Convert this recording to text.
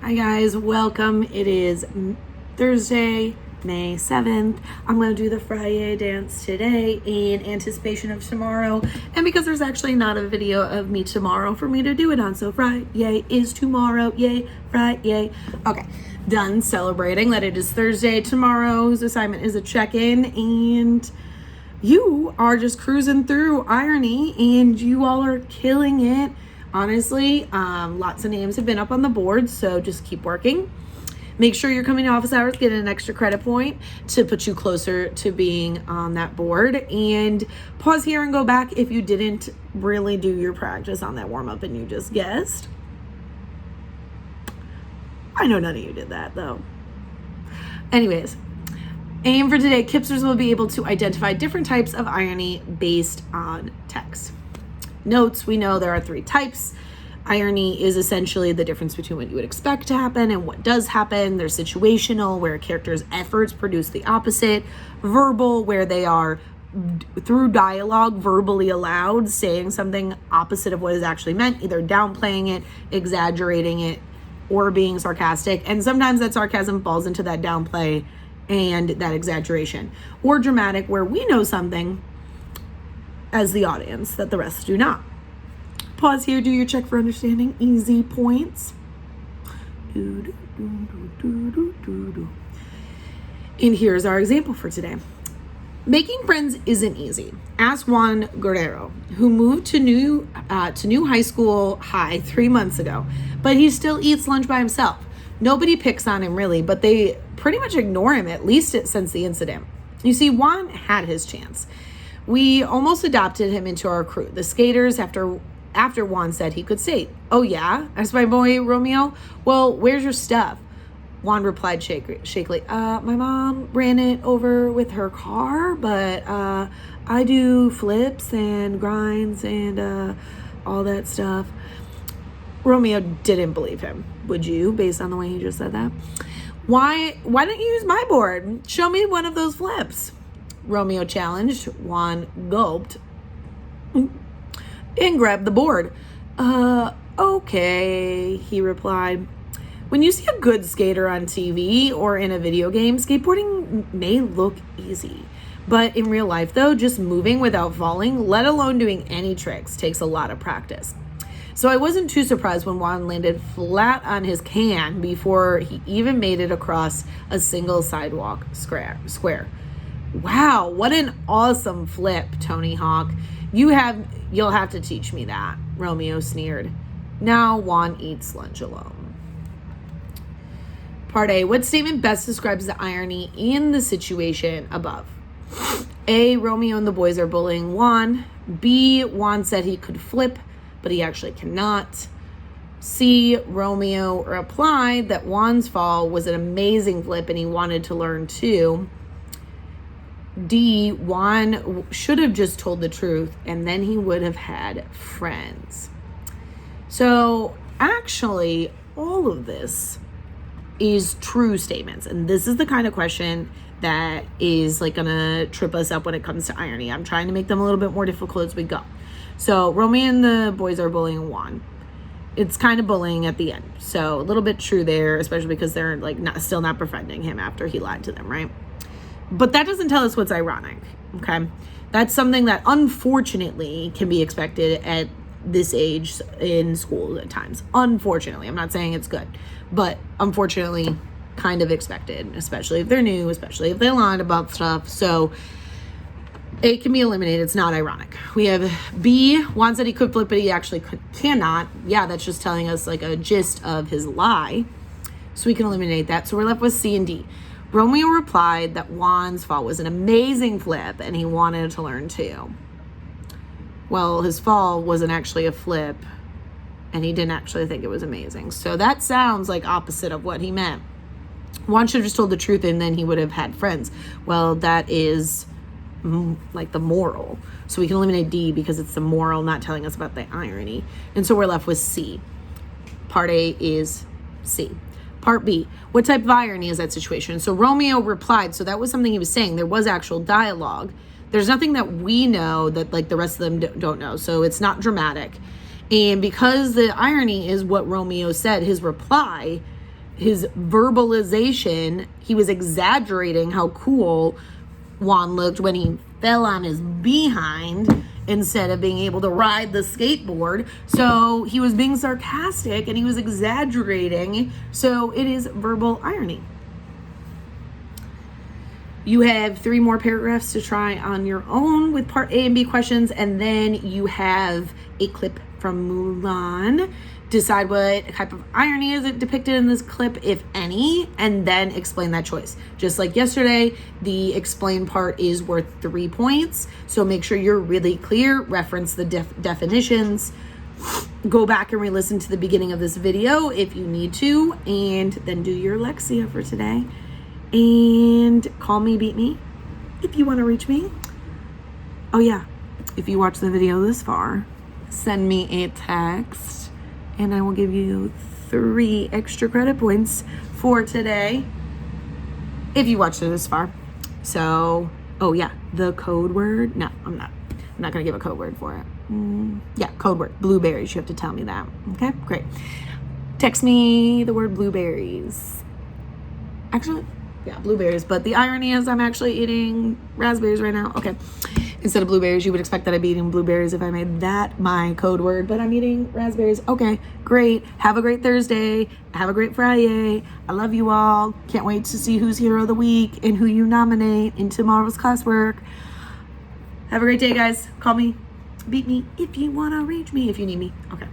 Hi guys, welcome. It is Thursday, May 7th. I'm going to do the Friday dance today in anticipation of tomorrow. And because there's actually not a video of me tomorrow for me to do it on. So Friday is tomorrow. Yay, Friday. Okay, done celebrating that it is Thursday. Tomorrow's assignment is a check-in and you are just cruising through irony and you all are killing it. Honestly, lots of names have been up on the board, so just keep working. Make sure you're coming to office hours, get an extra credit point to put you closer to being on that board. And pause here and go back if you didn't really do your practice on that warm-up and you just guessed. I know none of you did that, though. Anyways, aim for today, Kipsters will be able to identify different types of irony based on text. Notes, we know there are 3 types. Irony is essentially the difference between what you would expect to happen and what does happen. There's situational, where a character's efforts produce the opposite. Verbal, where they are, through dialogue, verbally aloud, saying something opposite of what is actually meant, either downplaying it, exaggerating it, or being sarcastic. And sometimes that sarcasm falls into that downplay and that exaggeration. Or dramatic, where we know something as the audience that the rest do not. Pause here, do your check for understanding. Easy points. And here's our example for today. Making friends isn't easy. Ask Juan Guerrero, who moved to new high school high 3 months ago, but he still eats lunch by himself. Nobody picks on him really, but they pretty much ignore him, at least since the incident. You see, Juan had his chance. We almost adopted him into our crew. The skaters, after Juan said he could skate. Oh yeah? Asked my boy Romeo. Well, where's your stuff? Juan replied shakily. My mom ran it over with her car, but I do flips and grinds and all that stuff. Romeo didn't believe him. Would you, based on the way he just said that? Why don't you use my board? Show me one of those flips. Romeo challenged. Juan gulped and grabbed the board. Okay, he replied. When you see a good skater on TV or in a video game, skateboarding may look easy. But in real life, though, just moving without falling, let alone doing any tricks, takes a lot of practice. So I wasn't too surprised when Juan landed flat on his can before he even made it across a single sidewalk square. Wow, what an awesome flip, Tony Hawk. You'll have to teach me that, Romeo sneered. Now Juan eats lunch alone. Part A, what statement best describes the irony in the situation above? A, Romeo and the boys are bullying Juan. B, Juan said he could flip, but he actually cannot. C, Romeo replied that Juan's fall was an amazing flip and he wanted to learn too. D, Juan should have just told the truth and then he would have had friends. So actually, all of this is true statements. And this is the kind of question that is like gonna trip us up when it comes to irony. I'm trying to make them a little bit more difficult as we go. So Romeo and the boys are bullying Juan. It's kind of bullying at the end. So a little bit true there, especially because they're like still not befriending him after he lied to them, right? But that doesn't tell us what's ironic, okay? That's something that unfortunately can be expected at this age in school at times. Unfortunately, I'm not saying it's good, but unfortunately kind of expected, especially if they're new, especially if they lied about stuff. So it can be eliminated. It's not ironic. We have B, Juan said he could flip, but he actually cannot. Yeah, that's just telling us like a gist of his lie. So we can eliminate that. So we're left with C and D. Romeo replied that Juan's fall was an amazing flip and he wanted to learn too. Well, his fall wasn't actually a flip and he didn't actually think it was amazing. So that sounds like opposite of what he meant. Juan should have just told the truth and then he would have had friends. Well, that is like the moral. So we can eliminate D because it's the moral, not telling us about the irony. And so we're left with C. Part A is C. Part B, what type of irony is that situation? So Romeo replied, so that was something he was saying. There was actual dialogue. There's nothing that we know that like the rest of them don't know. So it's not dramatic. And because the irony is what Romeo said, his reply his verbalization, he was exaggerating how cool Juan looked when he fell on his behind instead of being able to ride the skateboard. So he was being sarcastic and he was exaggerating. So it is verbal irony. You have 3 more paragraphs to try on your own with part A and B questions, and then you have a clip from Mulan. Decide what type of irony is it depicted in this clip, if any, and then explain that choice. Just like yesterday, the explain part is worth 3 points. So make sure you're really clear, reference the definitions, go back and re-listen to the beginning of this video if you need to, and then do your Lexia for today. And call me, beat me, if you want to reach me. Oh yeah, if you watch the video this far, send me a text and I will give you 3 extra credit points for today if you watched it this far. So, oh yeah, the code word. No, I'm not gonna give a code word for it. Yeah, code word, blueberries. You have to tell me that. Okay, great. Text me the word blueberries. Actually, yeah, blueberries. But the irony is I'm actually eating raspberries right now. Okay. Instead of blueberries, you would expect that I'd be eating blueberries if I made that my code word, but I'm eating raspberries. Okay, great. Have a great Thursday. Have a great Friday. I love you all. Can't wait to see who's hero of the week and who you nominate in tomorrow's classwork. Have a great day, guys. Call me, beat me if you want to reach me, if you need me. Okay.